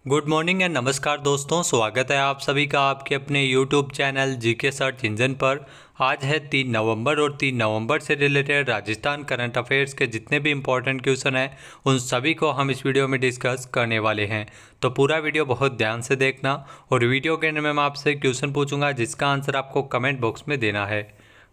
Good morning and नमस्कार दोस्तों, स्वागत है आप सभी का आपके अपने YouTube channel GK search engine पर। आज है 3 नवंबर और 3 नवंबर से रिलेटेड राजस्थान करंट अफेयर्स के जितने भी इंपॉर्टेंट क्वेश्चन हैं उन सभी को हम इस वीडियो में डिस्कस करने वाले हैं। तो पूरा वीडियो बहुत ध्यान से देखना और वीडियो के अंत में मैं आपसे क्वेश्चन पूछूंगा जिसका आंसर आपको कमेंट बॉक्स में देना है।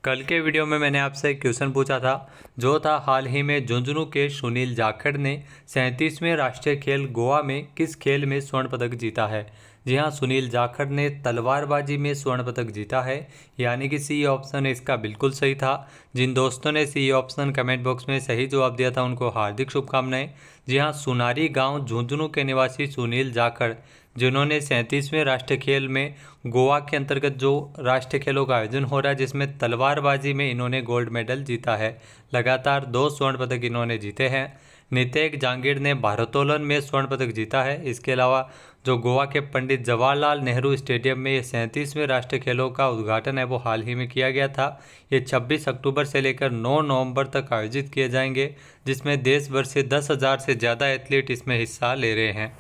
कल के वीडियो में मैंने आपसे एक क्वेश्चन पूछा था जो था हाल ही में झुंझुनू के सुनील जाखड़ ने 37वें राष्ट्रीय खेल गोवा में किस खेल में स्वर्ण पदक जीता है। जी हाँ, सुनील जाखड़ ने तलवारबाजी में स्वर्ण पदक जीता है, यानी कि सी ऑप्शन इसका बिल्कुल सही था। जिन दोस्तों ने सी ऑप्शन कमेंट बॉक्स में सही जवाब दिया था उनको हार्दिक शुभकामनाएं। जी हाँ, सुनारी गांव झुंझुनू के निवासी सुनील जाखड़ जिन्होंने 37वें राष्ट्रीय खेल में गोवा के अंतर्गत जो राष्ट्रीय खेलों का आयोजन हो रहा है जिसमें तलवारबाजी में इन्होंने गोल्ड मेडल जीता है। लगातार 2 स्वर्ण पदक इन्होंने जीते हैं। नितेश जांगीर ने भारोत्तोलन में स्वर्ण पदक जीता है। इसके अलावा जो गोवा के पंडित जवाहरलाल नेहरू स्टेडियम में ये 37वें राष्ट्रीय खेलों का उद्घाटन है वो हाल ही में किया गया था। ये 26 अक्टूबर से लेकर 9 नवंबर तक आयोजित किए जाएंगे, जिसमें देश भर से 10,000 से ज़्यादा एथलीट इसमें हिस्सा ले रहे हैं।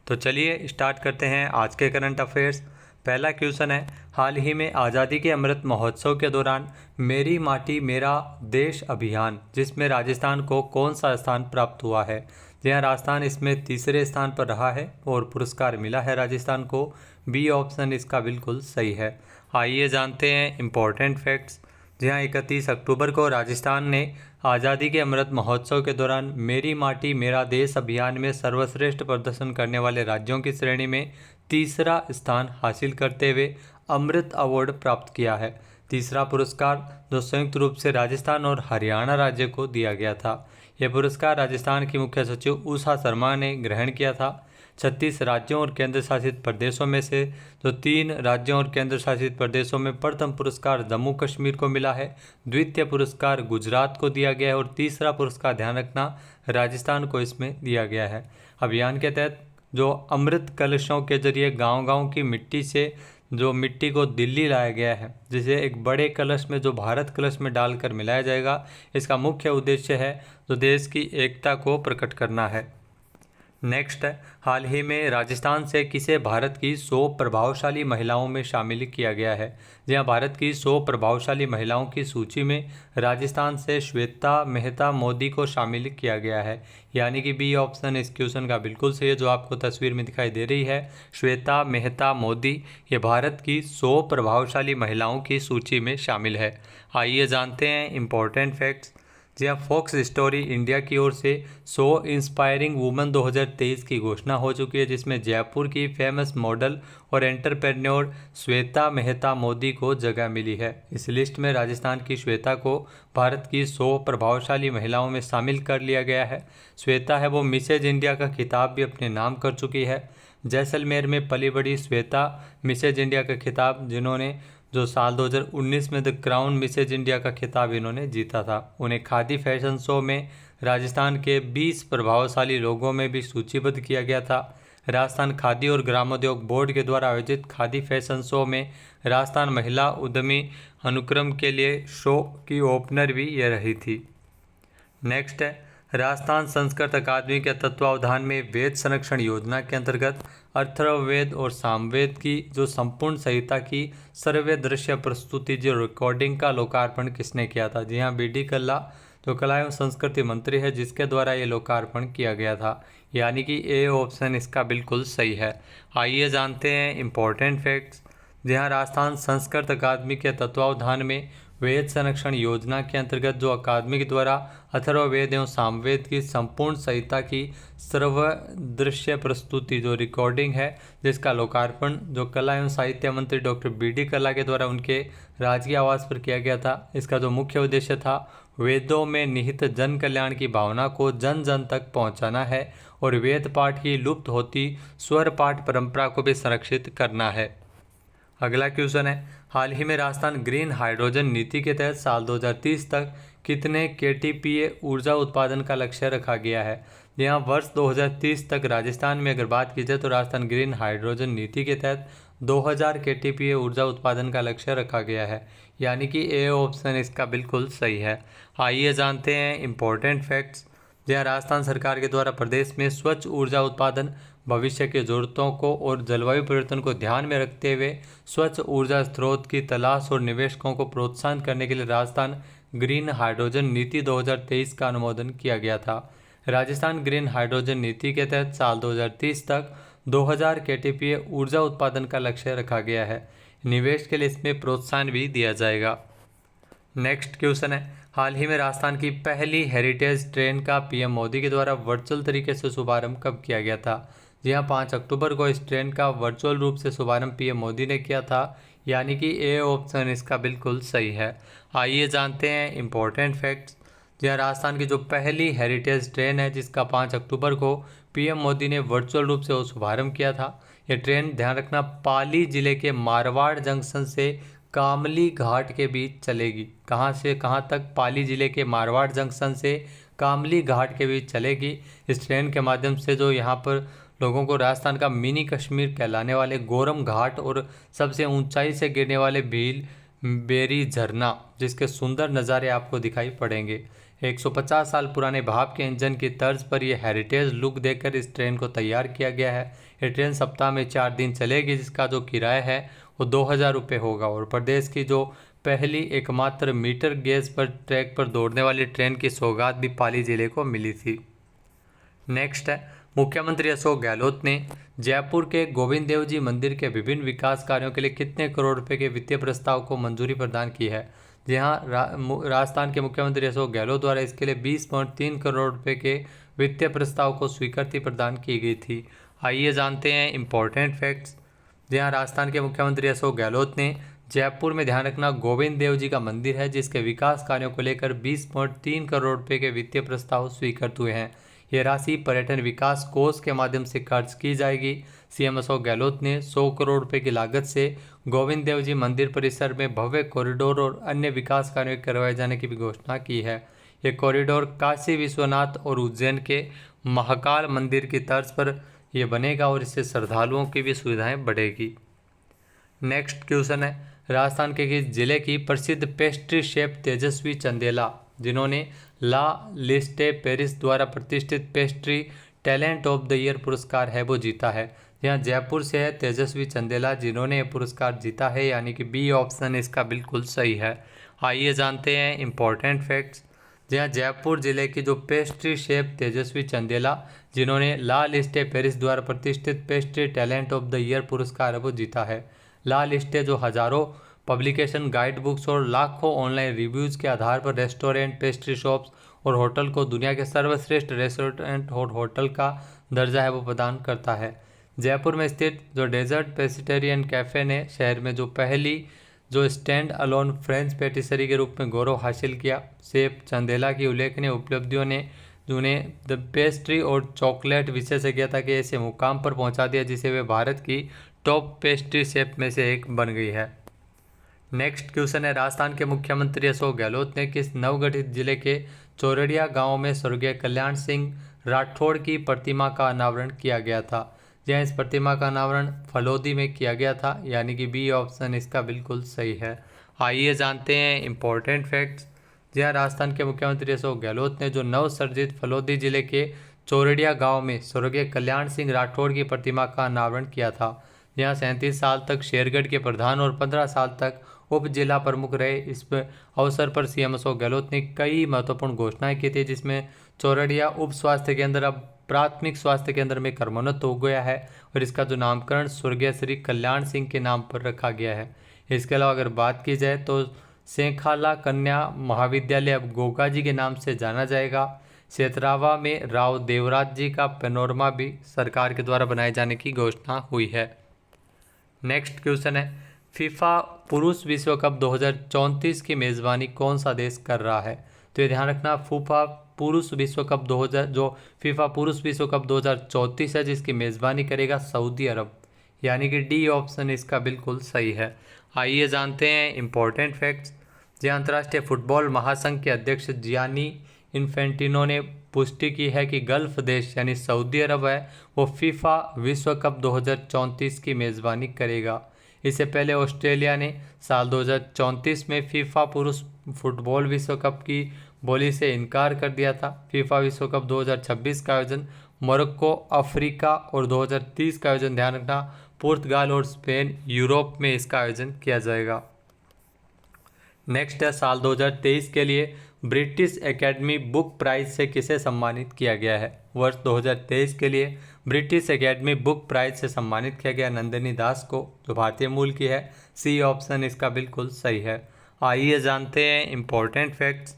तो चलिए स्टार्ट करते हैं आज के करंट अफेयर्स। पहला क्वेश्चन है, हाल ही में आज़ादी के अमृत महोत्सव के दौरान मेरी माटी मेरा देश अभियान जिसमें राजस्थान को कौन सा स्थान प्राप्त हुआ है। जी हाँ, राजस्थान इसमें तीसरे स्थान पर रहा है और पुरस्कार मिला है राजस्थान को। बी ऑप्शन इसका बिल्कुल सही है। आइए जानते हैं इम्पोर्टेंट फैक्ट्स। जी हाँ, 31 अक्टूबर को राजस्थान ने आज़ादी के अमृत महोत्सव के दौरान मेरी माटी मेरा देश अभियान में सर्वश्रेष्ठ प्रदर्शन करने वाले राज्यों की श्रेणी में तीसरा स्थान हासिल करते हुए अमृत अवार्ड प्राप्त किया है। तीसरा पुरस्कार जो संयुक्त रूप से राजस्थान और हरियाणा राज्य को दिया गया था। यह पुरस्कार राजस्थान की मुख्य सचिव उषा शर्मा ने ग्रहण किया था। 36 राज्यों और केंद्र शासित प्रदेशों में से जो 3 राज्यों और केंद्र शासित प्रदेशों में प्रथम पुरस्कार जम्मू कश्मीर को मिला है, द्वितीय पुरस्कार गुजरात को दिया गया है और तीसरा पुरस्कार ध्यान रखना राजस्थान को इसमें दिया गया है। अभियान के तहत जो अमृत कलशों के जरिए गांव-गांव की मिट्टी से जो मिट्टी को दिल्ली लाया गया है, जिसे एक बड़े कलश में जो भारत कलश में डालकर मिलाया जाएगा, इसका मुख्य उद्देश्य है जो देश की एकता को प्रकट करना है। नेक्स्ट है, हाल ही में राजस्थान से किसे भारत की 100 प्रभावशाली महिलाओं में शामिल किया गया है। जी हाँ, भारत की 100 प्रभावशाली महिलाओं की सूची में राजस्थान से श्वेता मेहता मोदी को शामिल किया गया है, यानी कि बी ऑप्शन इस क्वेश्चन का बिल्कुल सही है जो आपको तस्वीर में दिखाई दे रही है। श्वेता मेहता मोदी ये भारत की 100 प्रभावशाली महिलाओं की सूची में शामिल है। आइए जानते हैं इम्पोर्टेंट फैक्ट्स। जी हाँ, फॉक्स स्टोरी इंडिया की ओर से 100 इंस्पायरिंग वुमेन 2023 की घोषणा हो चुकी है, जिसमें जयपुर की फेमस मॉडल और एंटरप्रेन्योर श्वेता मेहता मोदी को जगह मिली है। इस लिस्ट में राजस्थान की श्वेता को भारत की 100 प्रभावशाली महिलाओं में शामिल कर लिया गया है। श्वेता है वो मिसेज इंडिया का खिताब भी अपने नाम कर चुकी है। जैसलमेर में पली बड़ी श्वेता मिसेज इंडिया का खिताब जिन्होंने जो साल 2019 में द क्राउन मिसेज इंडिया का खिताब इन्होंने जीता था। उन्हें खादी फैशन शो में राजस्थान के 20 प्रभावशाली लोगों में भी सूचीबद्ध किया गया था। राजस्थान खादी और ग्रामोद्योग बोर्ड के द्वारा आयोजित खादी फैशन शो में राजस्थान महिला उद्यमी अनुक्रम के लिए शो की ओपनर भी ये रही थी। नेक्स्ट है, राजस्थान संस्कृत अकादमी के तत्वावधान में वेद संरक्षण योजना के अंतर्गत अथर्ववेद और सामवेद की जो संपूर्ण संहिता की सर्वे दृश्य प्रस्तुति जो रिकॉर्डिंग का लोकार्पण किसने किया था। जी हाँ, बी.डी. कल्ला जो कला एवं संस्कृति मंत्री है जिसके द्वारा ये लोकार्पण किया गया था, यानी कि ए ऑप्शन इसका बिल्कुल सही है। आइए जानते हैं इम्पोर्टेंट फैक्ट्स। जी हाँ, राजस्थान संस्कृत अकादमी के तत्वावधान में वेद संरक्षण योजना के अंतर्गत जो अकादमी के द्वारा अथर्ववेद एवं सामवेद की संपूर्ण संहिता की सर्वदृश्य प्रस्तुति जो रिकॉर्डिंग है जिसका लोकार्पण जो कला एवं साहित्य मंत्री डॉक्टर बी.डी. कल्ला के द्वारा उनके राजकीय आवास पर किया गया था। इसका जो मुख्य उद्देश्य था वेदों में निहित जन कल्याण की भावना को जन जन तक पहुंचाना है और वेद पाठ की लुप्त होती स्वर पाठ परंपरा को भी संरक्षित करना है। अगला क्वेश्चन है, हाल ही में राजस्थान ग्रीन हाइड्रोजन नीति के तहत साल 2030 तक कितने केटीपीए ऊर्जा उत्पादन का लक्ष्य रखा गया है। यहाँ वर्ष 2030 तक राजस्थान में अगर बात की जाए तो राजस्थान ग्रीन हाइड्रोजन नीति के तहत 2000 केटीपीए ऊर्जा उत्पादन का लक्ष्य रखा गया है, यानी कि ए ऑप्शन इसका बिल्कुल सही है। आइए जानते हैं इम्पोर्टेंट फैक्ट्स। जहाँ राजस्थान सरकार के द्वारा प्रदेश में स्वच्छ ऊर्जा उत्पादन भविष्य की ज़रूरतों को और जलवायु परिवर्तन को ध्यान में रखते हुए स्वच्छ ऊर्जा स्रोत की तलाश और निवेशकों को प्रोत्साहन करने के लिए राजस्थान ग्रीन हाइड्रोजन नीति 2023 का अनुमोदन किया गया था। राजस्थान ग्रीन हाइड्रोजन नीति के तहत साल 2030 तक 2000 केटीपीए ऊर्जा उत्पादन का लक्ष्य रखा गया है। निवेश के लिए इसमें प्रोत्साहन भी दिया जाएगा। नेक्स्ट क्वेश्चन है, हाल ही में राजस्थान की पहली हेरिटेज ट्रेन का पीएम मोदी के द्वारा वर्चुअल तरीके से शुभारंभ कब किया गया था? जी हाँ, 5 अक्टूबर को इस ट्रेन का वर्चुअल रूप से शुभारंभ पीएम मोदी ने किया था, यानी कि ए ऑप्शन इसका बिल्कुल सही है। आइए जानते हैं इम्पोर्टेंट फैक्ट्स। जी हाँ, राजस्थान की जो पहली हेरिटेज ट्रेन है जिसका 5 अक्टूबर को पीएम मोदी ने वर्चुअल रूप से शुभारंभ किया था। ये ट्रेन, ध्यान रखना, पाली जिले के मारवाड़ जंक्शन से कामली घाट के बीच चलेगी। कहाँ से कहाँ तक? पाली जिले के मारवाड़ जंक्शन से कामली घाट के बीच चलेगी। इस ट्रेन के माध्यम से जो यहाँ पर लोगों को राजस्थान का मिनी कश्मीर कहलाने वाले गोरम घाट और सबसे ऊंचाई से गिरने वाले भील बेरी झरना, जिसके सुंदर नज़ारे आपको दिखाई पड़ेंगे। 150 साल पुराने भाप के इंजन की तर्ज पर यह हेरिटेज लुक देकर इस ट्रेन को तैयार किया गया है। ये ट्रेन सप्ताह में 4 दिन चलेगी, जिसका जो किराया है वो 2000 रुपये होगा। और प्रदेश की जो पहली एकमात्र मीटर गेज पर ट्रैक पर दौड़ने वाली ट्रेन की सौगात भी पाली जिले को मिली थी। नेक्स्ट है, मुख्यमंत्री अशोक गहलोत ने जयपुर के गोविंद देव जी मंदिर के विभिन्न विकास कार्यों के लिए कितने करोड़ रुपए के वित्तीय प्रस्ताव को मंजूरी प्रदान की है? जी हाँ, राजस्थान के मुख्यमंत्री अशोक गहलोत द्वारा इसके लिए 20.3 करोड़ रुपए के वित्तीय प्रस्ताव को स्वीकृति प्रदान की गई थी। आइए जानते हैं इम्पोर्टेंट फैक्ट्स। जी हाँ, राजस्थान के मुख्यमंत्री अशोक गहलोत ने जयपुर में, ध्यान रखना, गोविंद देव जी का मंदिर है जिसके विकास कार्यों को लेकर 20.3 करोड़ रुपए के वित्तीय प्रस्ताव स्वीकृत हुए हैं। ये राशि पर्यटन विकास कोष के माध्यम से खर्च की जाएगी। सीएम अशोक गहलोत ने 100 करोड़ रुपए की लागत से गोविंद देव जी मंदिर परिसर में भव्य कॉरिडोर और अन्य विकास कार्य करवाए जाने की भी घोषणा की है। ये कॉरिडोर काशी विश्वनाथ और उज्जैन के महाकाल मंदिर की तर्ज पर यह बनेगा और इससे श्रद्धालुओं की भी सुविधाएं बढ़ेगी। नेक्स्ट क्वेश्चन है, राजस्थान के किस जिले की प्रसिद्ध पेस्ट्री शेफ तेजस्वी चंदेला, जिन्होंने ला लिस्टे पेरिस द्वारा प्रतिष्ठित pastry talent of the year पुरस्कार है, वो जीता है? यहाँ जयपुर से है तेजस्वी चंदेला जिन्होंने ये पुरस्कार जीता है, यानी कि बी ऑप्शन इसका बिल्कुल सही है। आइए जानते हैं इम्पोर्टेंट फैक्ट्स। जहाँ जयपुर जिले की जो पेस्ट्री शेफ तेजस्वी चंदेला, जिन्होंने ला लिस्टे पेरिस द्वारा प्रतिष्ठित pastry talent of the year पुरस्कार है, वो जीता है। ला लिस्टे जो हजारों पब्लिकेशन, गाइड बुक्स और लाखों ऑनलाइन रिव्यूज़ के आधार पर रेस्टोरेंट, पेस्ट्री शॉप्स और होटल को दुनिया के सर्वश्रेष्ठ रेस्टोरेंट और होटल का दर्जा है वो प्रदान करता है। जयपुर में स्थित जो डेजर्ट पेस्टेरियन कैफ़े ने शहर में जो पहली जो स्टैंड अलोन फ्रेंच पेटिसरी के रूप में गौरव हासिल किया। शेफ चंदेला की उल्लेखनीय उपलब्धियों ने उन्हें द पेस्ट्री और चॉकलेट विशेषज्ञता के ऐसे मुकाम पर पहुंचा दिया जिसे वे भारत की टॉप पेस्ट्री शेफ में से एक बन गई है। नेक्स्ट क्वेश्चन है, राजस्थान के मुख्यमंत्री अशोक गहलोत ने किस नवगठित जिले के चौरड़िया गांव में स्वर्गीय कल्याण सिंह राठौड़ की प्रतिमा का अनावरण किया गया था? जहाँ इस प्रतिमा का अनावरण फलोदी में किया गया था, यानी कि बी ऑप्शन इसका बिल्कुल सही है। आइए जानते हैं इम्पोर्टेंट फैक्ट्स। जहाँ राजस्थान के मुख्यमंत्री अशोक गहलोत ने जो नवसर्जित फलोदी जिले के चौरड़िया गांव में स्वर्गीय कल्याण सिंह राठौड़ की प्रतिमा का अनावरण किया था। यहाँ 37 साल तक शेरगढ़ के प्रधान और 15 साल तक उप जिला प्रमुख रहे। इस अवसर पर सीएम अशोक गहलोत ने कई महत्वपूर्ण घोषणाएं की थी, जिसमें चौरड़िया उप स्वास्थ्य केंद्र अब प्राथमिक स्वास्थ्य केंद्र में क्रमोन्नत हो गया है और इसका जो नामकरण स्वर्गीय श्री कल्याण सिंह के नाम पर रखा गया है। इसके अलावा अगर बात की जाए तो सेंखाला कन्या महाविद्यालय अब गोगा जी के नाम से जाना जाएगा। सेतरावा में राव देवराज जी का पेनोरमा भी सरकार के द्वारा बनाए जाने की घोषणा हुई है। नेक्स्ट क्वेश्चन है, फीफा पुरुष विश्व कप 2034 की मेज़बानी कौन सा देश कर रहा है? तो ये ध्यान रखना, फीफा पुरुष विश्व कप 2000 जो फीफा पुरुष विश्व कप 2034 है जिसकी मेज़बानी करेगा सऊदी अरब, यानी कि डी ऑप्शन इसका बिल्कुल सही है। आइए जानते हैं इम्पोर्टेंट फैक्ट्स। जो अंतर्राष्ट्रीय फुटबॉल महासंघ के अध्यक्ष जियानी इन्फेंटिनो ने पुष्टि की है कि गल्फ देश यानी सऊदी अरब है वो फीफा विश्व कप 2034 की मेज़बानी करेगा। इससे पहले ऑस्ट्रेलिया ने साल 2034 में फीफा पुरुष फुटबॉल विश्व कप की बोली से इनकार कर दिया था। फीफा विश्व कप 2026 का आयोजन मोरक्को अफ्रीका और 2030 का आयोजन ध्यान रखना पुर्तगाल और स्पेन यूरोप में इसका आयोजन किया जाएगा। नेक्स्ट है साल 2023 के लिए ब्रिटिश एकेडमी बुक प्राइज से किसे सम्मानित किया गया है। वर्ष 2023 के लिए ब्रिटिश एकेडमी बुक प्राइज से सम्मानित किया गया नंदिनी दास को, जो भारतीय मूल की है। सी ऑप्शन इसका बिल्कुल सही है। आइए जानते हैं इम्पोर्टेंट फैक्ट्स।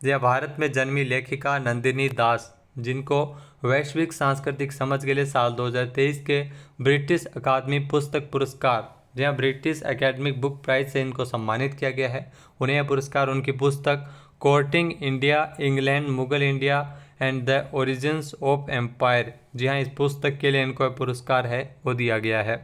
यह भारत में जन्मी लेखिका नंदिनी दास, जिनको वैश्विक सांस्कृतिक समझ के लिए साल 2023 के ब्रिटिश अकादमी पुस्तक पुरस्कार, जहाँ ब्रिटिश एकेडमिक बुक प्राइज से इनको सम्मानित किया गया है। उन्हें यह पुरस्कार उनकी पुस्तक courting India, England, Mughal India and the origins of empire, जी हाँ, इस पुस्तक के लिए इनको पुरस्कार है वो दिया गया है।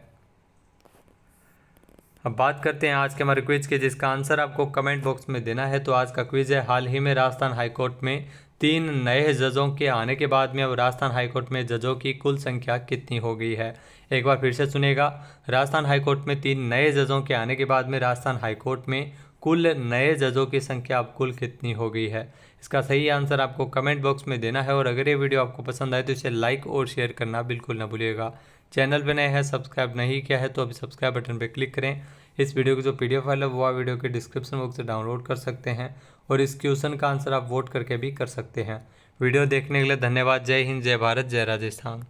अब बात करते हैं आज के हमारे क्विज के, जिसका आंसर आपको कमेंट बॉक्स में देना है। तो आज का क्विज है, हाल ही में राजस्थान हाईकोर्ट में 3 नए जजों के आने के बाद में अब राजस्थान हाईकोर्ट में जजों की कुल संख्या कितनी हो गई है। एक बार फिर से सुनिएगा, राजस्थान हाईकोर्ट में 3 नए जजों के आने के बाद में राजस्थान हाईकोर्ट में कुल नए जजों की संख्या अब कुल कितनी हो गई है। इसका सही आंसर आपको कमेंट बॉक्स में देना है। और अगर ये वीडियो आपको पसंद आए तो इसे लाइक और शेयर करना बिल्कुल ना भूलिएगा। चैनल पर नए हैं, सब्सक्राइब नहीं किया है तो अभी सब्सक्राइब बटन पर क्लिक करें। इस वीडियो की जो PDF फाइल है वो आप वीडियो के डिस्क्रिप्शन बॉक्स से डाउनलोड कर सकते हैं और इस क्वेश्चन का आंसर आप वोट करके भी कर सकते हैं। वीडियो देखने के लिए धन्यवाद। जय हिंद, जय भारत, जय राजस्थान।